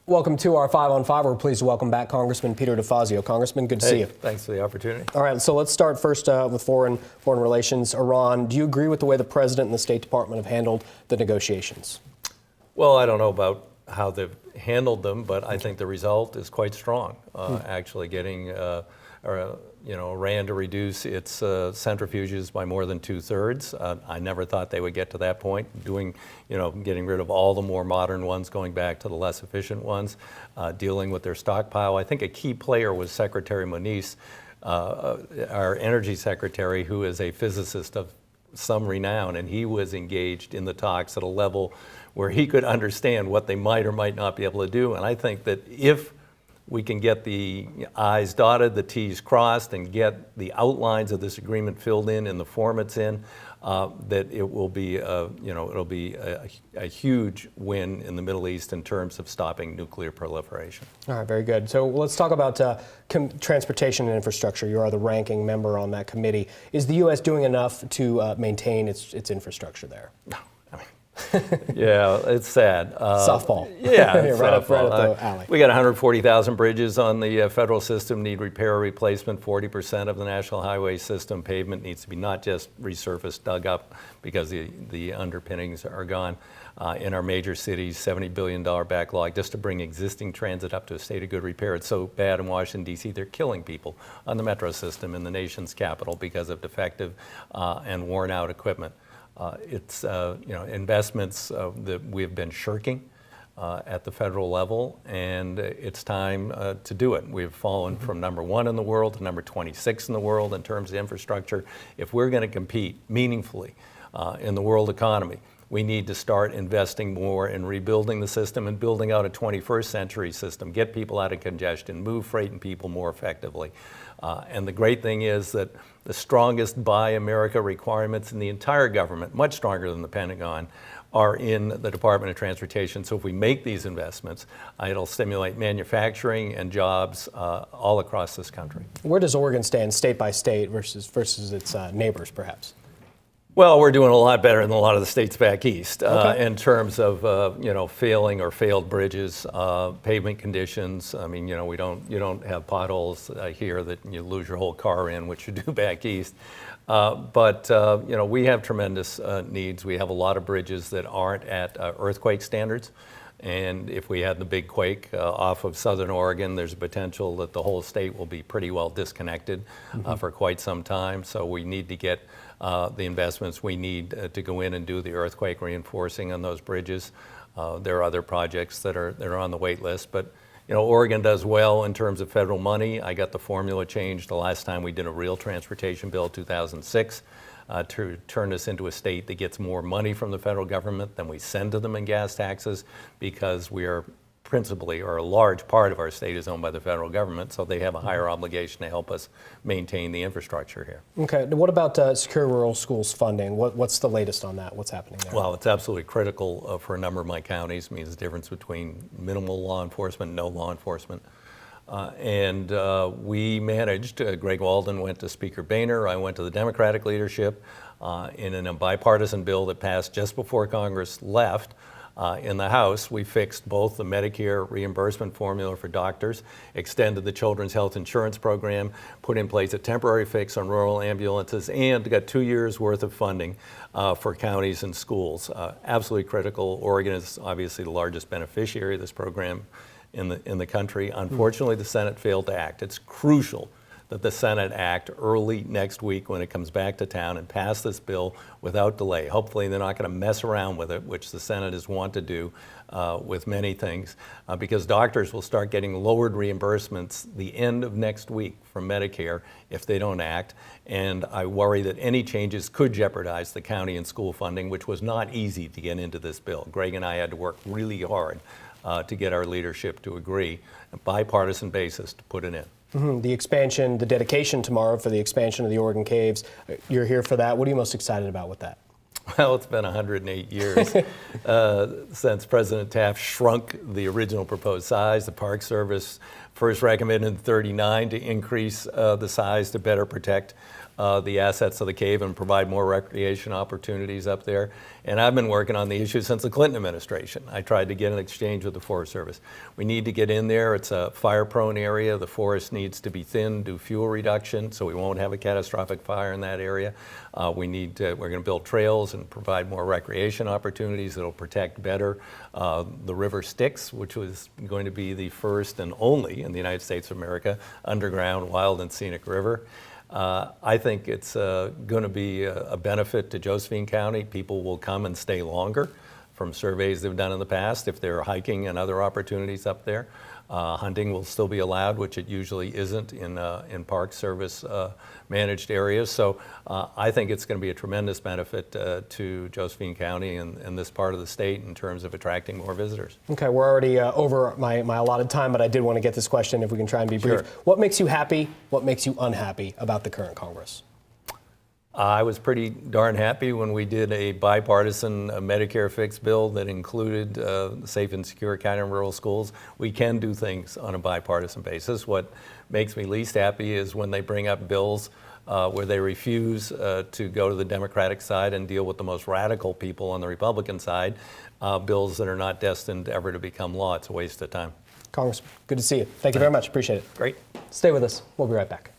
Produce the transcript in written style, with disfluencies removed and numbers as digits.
Welcome to our 5 on 5. We're pleased to welcome back Congressman Peter Defazio. Congressman, good to see you. Thanks for the opportunity. All right, so let's start first with foreign relations. Iran, do you agree with the way the President and the State Department have handled the negotiations? Well, I don't know about how they've handled them, but I think the result is quite strong. Actually getting Iran to reduce its centrifuges by more than 2/3. I never thought they would get to that point, getting rid of all the more modern ones, going back to the less efficient ones, dealing with their stockpile. I think a key player was Secretary Moniz, our energy secretary, who is a physicist of some renown, and he was engaged in the talks at a level where he could understand what they might or might not be able to do. And I think that if we can get the I's dotted, the T's crossed, and get the outlines of this agreement filled in the form it's in, that it will be, it'll be a huge win in the Middle East in terms of stopping nuclear proliferation. All right, very good. So let's talk about transportation and infrastructure. You are the ranking member on that committee. Is the U.S. doing enough to maintain its infrastructure there? No. Yeah, it's sad. Softball. Yeah, right up the alley. We got 140,000 bridges on the federal system need repair or replacement. 40% of the national highway system pavement needs to be not just resurfaced, dug up, because the underpinnings are gone. In our major cities, $70 billion backlog just to bring existing transit up to a state of good repair. It's so bad in Washington, D.C., they're killing people on the metro system in the nation's capital because of defective and worn out equipment. It's investments that we've been shirking at the federal level, and it's time to do it. We've fallen from number 1 in the world to number 26 in the world in terms of infrastructure. If we're going to compete meaningfully in the world economy, we need to start investing more in rebuilding the system and building out a 21st century system, get people out of congestion, move freight and people more effectively. And the great thing is that the strongest Buy America requirements in the entire government, much stronger than the Pentagon, are in the Department of Transportation. So if we make these investments, it'll stimulate manufacturing and jobs all across this country. Where does Oregon stand state by state versus its neighbors, perhaps? Well, we're doing a lot better than a lot of the states back east in terms of failing or failed bridges, pavement conditions. I mean, you don't have potholes here that you lose your whole car in, which you do back east. But we have tremendous needs. We have a lot of bridges that aren't at earthquake standards. And if we had the big quake off of southern Oregon, there's a potential that the whole state will be pretty well disconnected for quite some time. So we need to get the investments we need to go in and do the earthquake reinforcing on those bridges. There are other projects that are on the wait list, but Oregon does well in terms of federal money. I got the formula changed the last time we did a real transportation bill, 2006. To turn us into a state that gets more money from the federal government than we send to them in gas taxes, because we are principally, or a large part of our state is owned by the federal government, so they have a higher obligation to help us maintain the infrastructure here. Okay, what about Secure Rural Schools funding? What's the latest on that? What's happening there? Well, it's absolutely critical for a number of my counties. It means the difference between minimal law enforcement and no law enforcement. We managed, Greg Walden went to Speaker Boehner, I went to the Democratic leadership in a bipartisan bill that passed just before Congress left. In the House, we fixed both the Medicare reimbursement formula for doctors, extended the Children's Health Insurance Program, put in place a temporary fix on rural ambulances, and got 2 years worth of funding for counties and schools. Absolutely critical. Oregon is obviously the largest beneficiary of this program in the country. Unfortunately, the Senate failed to act. It's crucial that the Senate act early next week when it comes back to town and pass this bill without delay. Hopefully they're not going to mess around with it, which the Senate is wont to do with many things, because doctors will start getting lowered reimbursements the end of next week from Medicare if they don't act. And I worry that any changes could jeopardize the county and school funding, which was not easy to get into this bill. Greg and I had to work really hard to get our leadership to agree, on a bipartisan basis, to put it in. The expansion, the dedication tomorrow for the expansion of the Oregon Caves, you're here for that. What are you most excited about with that? Well, it's been 108 years since President Taft shrunk the original proposed size. The Park Service first recommended in '39 to increase the size to better protect the assets of the cave and provide more recreation opportunities up there. And I've been working on the issue since the Clinton administration. I tried to get an exchange with the Forest Service. We need to get in there. It's a fire-prone area. The forest needs to be thinned, do fuel reduction, so we won't have a catastrophic fire in that area. We're going to build trails and provide more recreation opportunities that'll protect better the river Styx, which was going to be the first and only in the United States of America underground wild and scenic river. I think it's going to be a benefit to Josephine County. People will come and stay longer from surveys they've done in the past if there are hiking and other opportunities up there. Hunting will still be allowed, which it usually isn't in Park Service managed areas. So I think it's going to be a tremendous benefit to Josephine County and this part of the state in terms of attracting more visitors. Okay, we're already over my allotted time, but I did want to get this question, if we can try and be brief. Sure. What makes you happy? What makes you unhappy about the current Congress? I was pretty darn happy when we did a bipartisan Medicare fix bill that included safe and secure county and rural schools. We can do things on a bipartisan basis. What makes me least happy is when they bring up bills where they refuse to go to the Democratic side and deal with the most radical people on the Republican side, bills that are not destined ever to become law. It's a waste of time. Congressman, good to see you. Thank you very much. Appreciate it. Great. Stay with us. We'll be right back.